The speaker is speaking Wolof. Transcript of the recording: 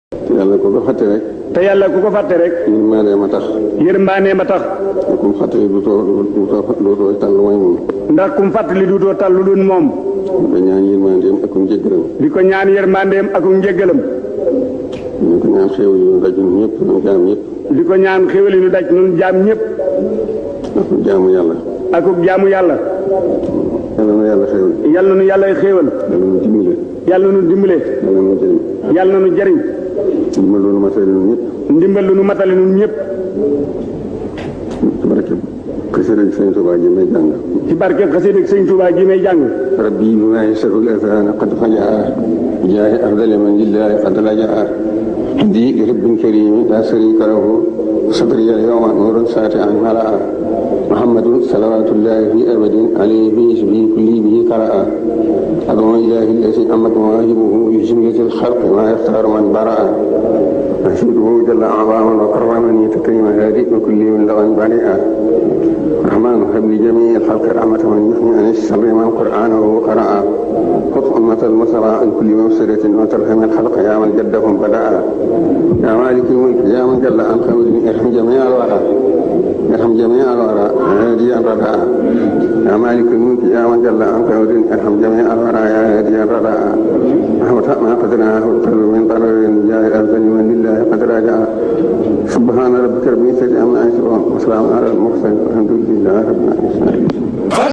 te yàlla ku ko fàtte rek. te yàlla ku ko fàtte rek. yërmande ma tax. yërmande ma tax. ku mu fàttali duutoo tal lu mooy moom. ndax ku mu fàttali duutoo tal lu dul moom. di ko ñaan yërmandeem ak njëggalam. di ko ñaan yërmandeem ak njëggalam. di ko ñaan xéewal yi ñu daj ñun ñëpp ñun jaam ñëpp. di ko ñaan xéewal yi ñu daj ñun jaam ñëpp. ak jaamu yàlla. ak jaamu yàlla. yàlla na yàlla xéewal. yàlla na yàlla xéewal. yàlla na dimbale. yàlla na dimbale. yàlla na jëriñ. yàlla na jëriñ. ndimbal lu nu matale ñun ñëpp. ndimbal lu nu matale ñun ñëpp. ci barke xasida Sëñ Tuubaa ji may jàng. ci barke xasida Sëñ Tuubaa ji may jàng. rabbi bi ma yasarul azana qad fajaa jaahi afdali man lillahi qad lajaa indi li rabbin karim la sharika lahu sadri al-yawma nurun sati'an malaa muhammadun salawatullahi fi abadin alayhi bi kulli bihi qaraa ad'u ilahi allati amat mawaahibuhu bi jumlatil khalqi ma yaxtaaru man baraa أشهده جل أعظاما وكرمني تكريم هادئ وكل من لغى بريئا رحمن هب لجميع الخلق رحمة من يحمي عن الشر من قرآنه قرأ خذ أمة المسرى عن كل مفسدة وترحم الخلق يا من جدهم بدأ يا مالك الملك يا من جل عن خوي ارحم جميع الورى ارحم جميع الورى هاديا ردى يا مالك الملك يا من جل عن خوي ارحم جميع الورى يا هاديا ردى رحمة ما قدرناه القلب من ضرر جاء الأرض من لله قد راجع سبحان ربك رب العزة عما يصفون وسلام على المرسلين والحمد لله رب العالمين.